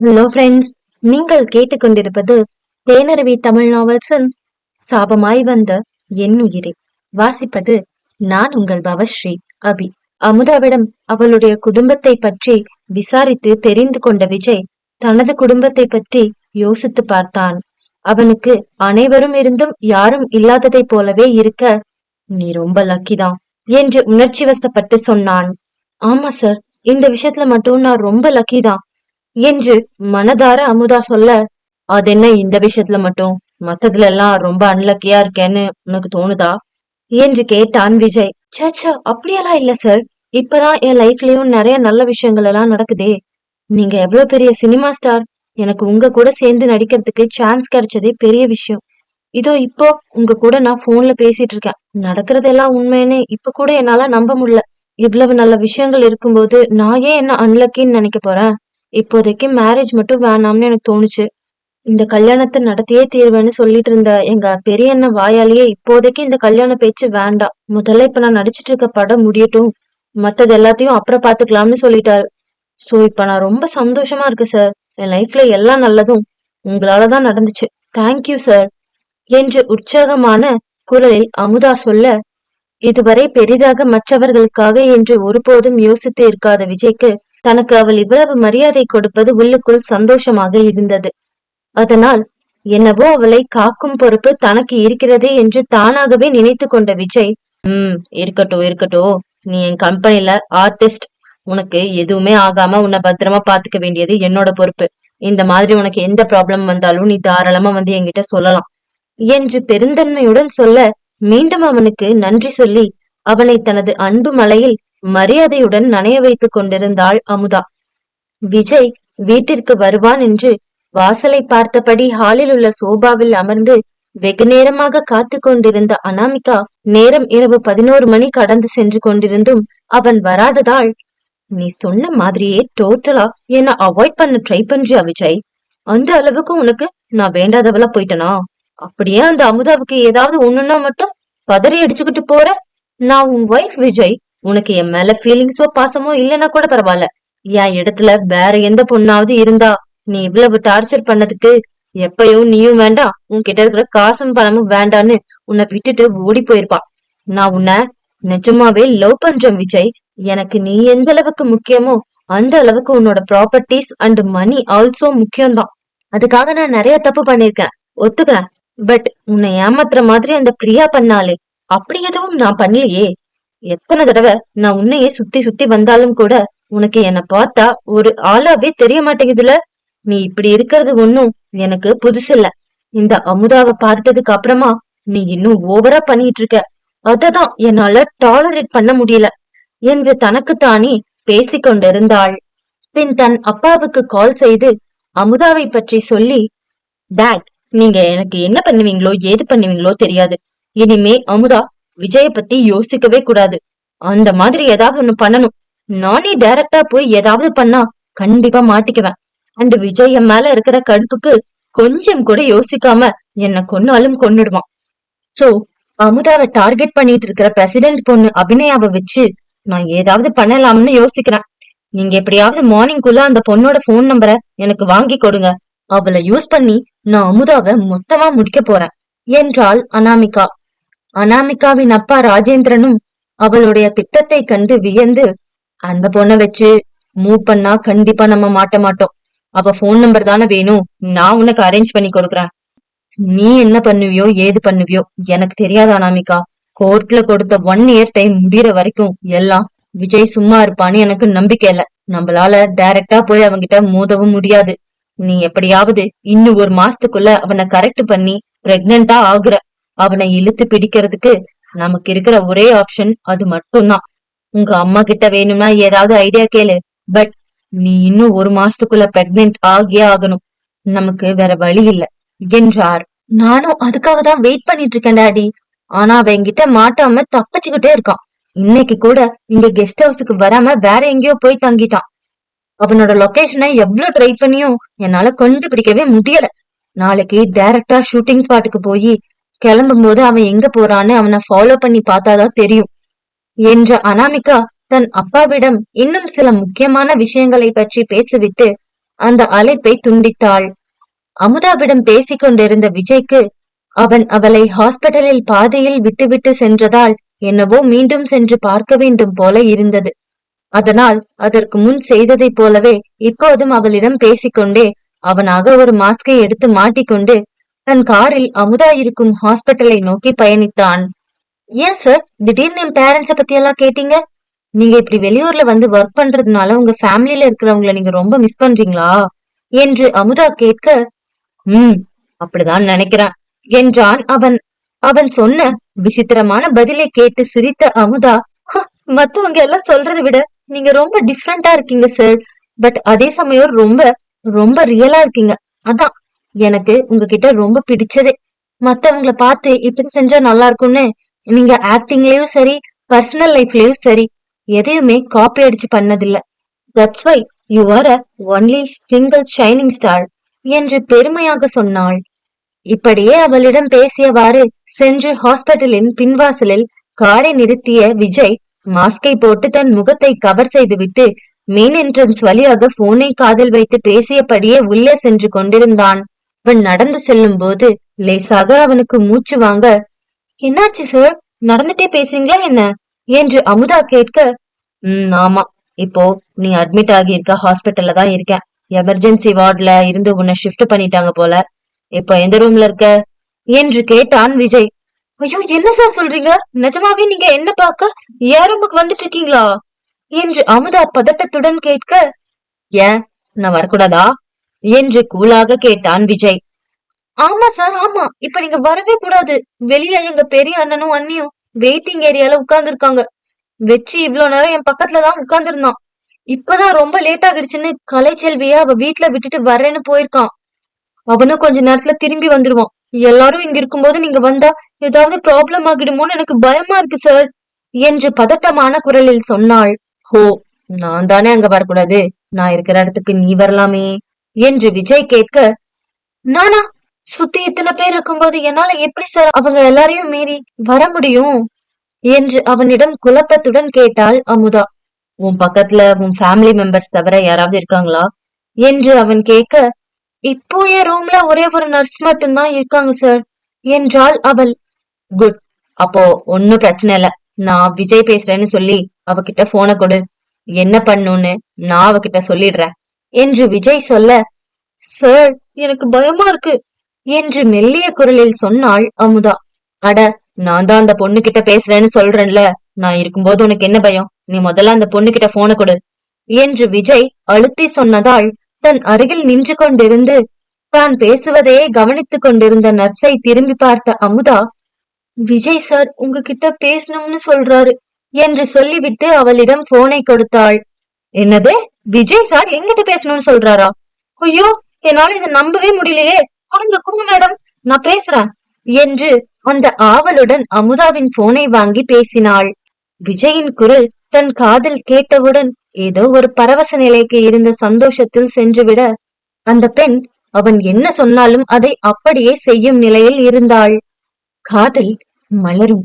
Hello friends, நீங்கள் கேட்டுக்கொண்டிருப்பது தேனருவி தமிழ் நாவல்ஸின் சாபமாய் வந்த என் உயிரே. வாசிப்பது நான் உங்கள் பவஸ்ரீ அபி. அமுதாவிடம் அவளுடைய குடும்பத்தை பற்றி விசாரித்து தெரிந்து கொண்ட விஜய் தனது குடும்பத்தை பற்றி யோசித்து பார்த்தான். அவனுக்கு அனைவரும் இருந்தும் யாரும் இல்லாததை போலவே இருக்க, நீ ரொம்ப லக்கிதான் என்று உணர்ச்சி வசப்பட்டு சொன்னான். ஆமா சார், இந்த விஷயத்துல மட்டும் நான் ரொம்ப லக்கிதான் என்று மனதார அமுதா சொல்ல, அது என்ன இந்த விஷயத்துல மட்டும், மத்ததுல எல்லாம் ரொம்ப அன்லக்கியா இருக்கேன்னு உனக்கு தோணுதா என்று கேட்டான் விஜய். சச்சா, அப்படியெல்லாம் இல்ல சார். இப்பதான் என் லைஃப்லயும் நிறைய நல்ல விஷயங்கள் எல்லாம் நடக்குதே. நீங்க எவ்வளவு பெரிய சினிமா ஸ்டார், எனக்கு உங்க கூட சேர்ந்து நடிக்கிறதுக்கு சான்ஸ் கிடைச்சதே பெரிய விஷயம். இதோ இப்போ உங்க கூட நான் போன்ல பேசிட்டு இருக்கேன். நடக்கிறதெல்லாம் உண்மைன்னு இப்ப கூட என்னால நம்ப முடியல. இவ்வளவு நல்ல விஷயங்கள் இருக்கும்போது நான் ஏன் என்ன அன்லக்கின்னு நினைக்க போறேன். இப்போதைக்கு மேரேஜ் மட்டும் வேணாம்னு எனக்கு தோணுச்சு. இந்த கல்யாணத்தை நடத்தியே தீர்வேன்னு சொல்லிட்டு இருந்த எங்க பெரிய அண்ணன் வாயாலேயே இப்போதைக்கு இந்த கல்யாண பேச்சு வேண்டாம், முதல்ல இப்ப நான் நடிச்சிட்டு இருக்க படம் முடியட்டும், மத்தது எல்லாத்தையும் அப்புறம் பாத்துக்கலாம்னு சொல்லிட்டாரு. சோ இப்ப நான் ரொம்ப சந்தோஷமா இருக்கு சார். என் லைஃப்ல எல்லாம் நல்லதும் உங்களாலதான் நடந்துச்சு. தேங்க்யூ சார் என்று உற்சாகமான குரலில் அமுதா சொல்ல, இதுவரை பெரிதாக மற்றவர்களுக்காக என்று ஒருபோதும் யோசித்து இருக்காத விஜய்க்கு தனக்கு அவள் இவ்வளவு மரியாதை கொடுப்பது உள்ளுக்குள் சந்தோஷமாக இருந்தது. அதனால் என்னவோ அவளை காக்கும் பொறுப்பு தனக்கு இருக்கிறதே என்று தானாகவே நினைத்து கொண்ட விஜய், இருக்கட்டும் இருக்கட்டும், நீ என் கம்பெனில ஆர்டிஸ்ட், உனக்கு எதுவுமே ஆகாம உன்னை பத்திரமா பாத்துக்க வேண்டியது என்னோட பொறுப்பு. இந்த மாதிரி உனக்கு எந்த ப்ராப்ளம் வந்தாலும் நீ தாராளமா வந்து என்கிட்ட சொல்லலாம் என்று பெருந்தன்மையுடன் சொல்ல, மீண்டும் அவனுக்கு நன்றி சொல்லி அவனை தனது அன்பு மலையில் மரியாதையுடன் நனைய வைத்துக் கொண்டிருந்தாள் அமுதா. விஜய் வீட்டிற்கு வருவான் என்று வாசலை பார்த்தபடி ஹாலில் உள்ள சோபாவில் அமர்ந்து வெகு நேரமாக காத்து கொண்டிருந்த அனாமிகா, நேரம் இரவு 11 மணி கடந்து சென்று கொண்டிருந்தும் அவன் வராததால், நீ சொன்ன மாதிரியே டோட்டலா என்ன அவாய்ட் பண்ண ட்ரை பண்றியா விஜய்? அந்த அளவுக்கு உனக்கு நான் வேண்டாதவளா போயிட்டனா? அப்படியே அந்த அமுதாவுக்கு ஏதாவது ஒண்ணுன்னா மட்டும் பதறி அடிச்சுக்கிட்டு போற. நான் உன் ஒய்ஃப் விஜய். உனக்கு என் மேல ஃபீலிங்ஸோ பாசமோ இல்லைன்னா கூட பரவாயில்ல. என் இடத்துல வேற எந்த பொண்ணாவது இருந்தா நீ இவ்வளவு டார்ச்சர் பண்ணதுக்கு எப்பயும் நீயும் வேண்டாம், உன்கிட்ட இருக்கிற காசும் பணமும் வேண்டான்னு உன்னை விட்டுட்டு ஓடி போயிருப்பா. நான் உன்னை நிஜமாவே லவ் பண்றேன் விஜய். எனக்கு நீ எந்த அளவுக்கு முக்கியமோ அந்த அளவுக்கு உன்னோட ப்ராப்பர்ட்டிஸ் அண்ட் மணி ஆல்சோ முக்கியம்தான். அதுக்காக நான் நிறைய தப்பு பண்ணிருக்கேன், ஒத்துக்கிறேன். பட் உன்னை ஏமாத்துற மாதிரி அந்த பிரியா பண்ணாலே, அப்படி எதுவும் நான் பண்ணலையே. எத்தனை தடவை நான் உன்னையே சுத்தி சுத்தி வந்தாலும் கூட உனக்கு என்ன பார்த்தா ஒரு ஆளாவே தெரிய மாட்டேங்குதுல. நீ இப்படி இருக்கிறது ஒன்னும் எனக்கு புதுசு இல்ல. இந்த அமுதாவை பார்த்ததுக்கு அப்புறமா நீ இன்னும் ஓவரா பண்ணிட்டு இருக்க. அததான் என்னால டாலரேட் பண்ண முடியல என்று தனக்குத்தானே பேசிக்கொண்டிருந்தாள். பின் தன் அப்பாவுக்கு கால் செய்து அமுதாவை பற்றி சொல்லி, டாட், நீங்க எனக்கு என்ன பண்ணுவீங்களோ ஏது பண்ணுவீங்களோ தெரியாது. இனிமே அமுதா விஜய பத்தி யோசிக்கவே கூடாது. அந்த மாதிரி ஏதாவது ஒண்ணு பண்ணணும். நானே டைரக்டா போய் ஏதாவது பண்ணா கண்டிப்பா மாட்டிக்குவேன். அண்ட் விஜய் என் மேல இருக்கிற கடுப்புக்கு கொஞ்சம் கூட யோசிக்காம என்ன கொன்னாலும் கொன்னுடுவான். சோ அமுதாவை டார்கெட் பண்ணிட்டு இருக்கிற பிரசிடென்ட் பொண்ணு அபிநயாவை வச்சு நான் ஏதாவது பண்ணலாம்னு யோசிக்கிறேன். நீங்க எப்படியாவது மார்னிங்குள்ள அந்த பொண்ணோட போன் நம்பரை எனக்கு வாங்கி கொடுங்க. அவளை யூஸ் பண்ணி நான் அமுதாவை மொத்தமா முடிக்க போறேன் என்றாள் அனாமிகா. அனாமிகாவின் அப்பா ராஜேந்திரனும் அவளுடைய திட்டத்தை கண்டு வியந்து, அந்த பொண்ணை வச்சு மூவ் பண்ணா கண்டிப்பா நம்ம மாட்ட மாட்டோம். அவ போன் நம்பர் தானே வேணும், நான் உனக்கு அரேஞ்ச் பண்ணி கொடுக்கறேன். நீ என்ன பண்ணுவியோ ஏது பண்ணுவியோ எனக்கு தெரியாது அனாமிகா. கோர்ட்ல கொடுத்த 1 இயர் டைம் முடியற வரைக்கும் எல்லாம் விஜய் சும்மா இருப்பான்னு எனக்கு நம்பிக்கை இல்ல. நம்மளால டைரக்டா போய் அவங்கிட்ட மோதவும் முடியாது. நீ எப்படியாவது இன்னும் 1 மாசத்துக்குள்ள அவனை கரெக்ட் பண்ணி பிரெக்னண்டா ஆகுற. அவனை இழுத்து பிடிக்கிறதுக்கு நமக்கு இருக்கிற ஒரே ஆப்ஷன் அது மட்டும்தான். உங்க அம்மா கிட்ட வேணும்னா ஏதாவது ஐடியா கேளு. பட் நீ இன்னும் 1 மாசத்துக்குள்ள பிரெக்னென்ட் ஆகியே ஆகணும். நமக்கு வேற வழி இல்ல என்றார். நானும் அதுக்காக தான் வெயிட் பண்ணிட்டு இருக்கேன் டாடி. ஆனா அவன் என்கிட்ட மாட்டாம தப்பிச்சுக்கிட்டே இருக்கான். இன்னைக்கு கூட இங்க கெஸ்ட் ஹவுஸுக்கு வராம வேற எங்கேயோ போய் தங்கிட்டான். அவனோட லொகேஷனை எவ்வளவு ட்ரை பண்ணியும் என்னால கண்டுபிடிக்கவே முடியல. நாளைக்கு டைரக்டா ஷூட்டிங் ஸ்பாட்டுக்கு போய் கிளம்பும் போது அவன் எங்க போறான்னு அவனை ஃபாலோ பண்ணி பார்த்தாதான் தெரியும் என்ற அனாமிகா தன் அப்பாவிடம் இன்னும் சில முக்கியமான விஷயங்களை பற்றி பேசிவிட்டு அந்த அழைப்பை துண்டித்தாள். அமுதாவிடம் பேசிக் கொண்டிருந்த விஜய்க்கு அவன் அவளை ஹாஸ்பிட்டலில் பாதையில் விட்டுவிட்டு சென்றதால் என்னவோ மீண்டும் சென்று பார்க்க வேண்டும் போல இருந்தது. அதனால் அதற்கு முன் செய்ததைப் போலவே இப்போதும் அவளிடம் பேசிக்கொண்டே அவனாக ஒரு மாஸ்கை எடுத்து மாட்டிக்கொண்டு தன் காரில் அமுதா இருக்கும் ஹாஸ்பிட்டலை நோக்கி பயணித்தான். ஏன் சார் திடீர்னு என் பேரண்ட்ஸ பத்தி எல்லாம் கேட்டீங்க? நீங்க இப்படி வெளியூர்ல வந்து ஒர்க் பண்றதுனால உங்க ஃபேமிலில இருக்கிறவங்களை நீங்க ரொம்ப மிஸ் பண்றீங்களா என்று அமுதா கேட்க, அப்படிதான் நினைக்கிறேன் என்றான் அவன். அவன் சொன்ன விசித்திரமான பதிலை கேட்டு சிரித்த அமுதா, மத்தவங்க எல்லாம் சொல்றதை விட நீங்க ரொம்ப டிஃப்ரெண்டா இருக்கீங்க சார். பட் அதே சமயம் ரொம்ப ரொம்ப ரியலா இருக்கீங்க. அதான் எனக்கு உங்ககிட்ட ரொம்ப பிடிச்சதே. மத்தவங்கள பார்த்து இப்படி செஞ்சா நல்லா இருக்கும்னு நீங்க ஆக்டிங்லயும் சரி, பர்சனல் லைஃப்லயும் சரி எதையுமே காப்பி அடிச்சு பண்ணதில்ல. That's why you are a only single shining star என்று பெருமையாக சொன்னாள். இப்படியே அவளிடம் பேசியவாறு சென்று ஹாஸ்பிட்டலின் பின்வாசலில் காரை நிறுத்திய விஜய் மாஸ்கை போட்டு தன் முகத்தை கவர் செய்துவிட்டு மெயின் என்ட்ரன்ஸ் வழியாக போனை காதில் வைத்து பேசியபடியே உள்ளே சென்று கொண்டிருந்தான். அவன் நடந்து செல்லும் போது லேசாக அவனுக்கு மூச்சு வாங்க, என்னாச்சு சார், நடந்துட்டே பேசுறீங்களா என்ன என்று அமுதா கேட்க, ஆமா, இப்போ நீ அட்மிட் ஆகி இருக்க ஹாஸ்பிட்டல்ல தான் இருக்க. எமர்ஜென்சி வார்டுல இருந்து உன்னை ஷிஃப்ட் பண்ணிட்டாங்க போல. இப்போ எந்த ரூம்ல இருக்க என்று கேட்டான் விஜய். ஐயோ, என்ன சார் சொல்றீங்க? நிஜமாவே நீங்க என்ன பார்க்க ஏன் ரூமுக்கு வந்துட்டு இருக்கீங்களா என்று அமுதா பதட்டத்துடன் கேட்க, ஏன் நான் வரக்கூடாதா என்று கூலாக கேட்டான் விஜய். ஆமா சார், ஆமா, இப்ப நீங்க வரவே கூடாது. வெளியே எங்க பெரிய அண்ணனும் அண்ணியும் வெயிட்டிங் ஏரியால உட்கார்ந்து இருக்காங்க. வெற்றி இவ்வளவு நேரம் என் பக்கத்துலதான் உட்கார்ந்து இருந்தான். இப்பதான் ரொம்ப லேட் ஆகிடுச்சுன்னு கலைச்செல்விய அவ வீட்டுல விட்டுட்டு வரேன்னு போயிருக்கான். அவனும் கொஞ்ச நேரத்துல திரும்பி வந்துருவான். எல்லாரும் இங்க இருக்கும்போது நீங்க வந்தா ஏதாவது ப்ராப்ளம் ஆகிடுமோன்னு எனக்கு பயமா இருக்கு சார் என்று பதட்டமான குரலில் சொன்னாள். ஹோ, நான் தானே அங்க வரக்கூடாது, நான் இருக்கிற இடத்துக்கு நீ வரலாமே என்று விஜய் கேட்க, நானா? சுத்தி இத்தனை பேர் இருக்கும்போது என்னால எப்படி சார் அவங்க எல்லாரையும் மீறி வர முடியும் என்று அவனிடம் குழப்பத்துடன் கேட்டாள் அமுதா. உன் பக்கத்துல உன் ஃபேமிலி மெம்பர்ஸ் தவிர யாராவது இருக்காங்களா என்று அவன் கேட்க, இப்போ என் ரூம்ல ஒரே ஒரு நர்ஸ் மட்டும்தான் இருக்காங்க சார் என்றாள் அவள். குட், அப்போ ஒன்னும் பிரச்சனை இல்ல. நான் விஜய் பேசுறேன்னு சொல்லி அவகிட்ட போனை கொடு. என்ன பண்ணுன்னு நான் அவகிட்ட சொல்லிடுறேன் என்று விஜய் சொல்ல, சார் எனக்கு பயமா இருக்கு என்று மெல்லிய குரலில் சொன்னாள் அமுதா. அட, நான் தான் அந்த பொண்ணு கிட்ட பேசுறேன்னு சொல்றேன்ல, நான் இருக்கும்போது உனக்கு என்ன பயம்? நீ முதல்ல அந்த பொண்ணு கிட்ட போனை கொடு என்று விஜய் அழுத்தி சொன்னதால் தன் அருகில் நின்று கொண்டிருந்து தான் பேசுவதையே கவனித்துக் கொண்டிருந்த நர்ஸை திரும்பி பார்த்த அமுதா, விஜய் சார் உங்ககிட்ட பேசணும்னு சொல்றாரு என்று சொல்லிவிட்டு அவளிடம் போனை கொடுத்தாள். என்னது, விஜய் சார் எங்கிட்ட பேசணும்னு சொல்றாரா? ஐயோ, என்னால இதை நம்பவே முடியலையே. கொடுங்க கொடுங்க மேடம், நான் பேசுறேன் என்று அந்த ஆவலுடன் அமுதாவின் போனை வாங்கி பேசினாள். விஜயின் குரல் தன் காதில் கேட்டவுடன் ஏதோ ஒரு பரவச நிலைக்கு இருந்த சந்தோஷத்தில் சென்றுவிட அந்த பெண் அவன் என்ன சொன்னாலும் அதை அப்படியே செய்யும் நிலையில் இருந்தாள். காதல் மலரும்.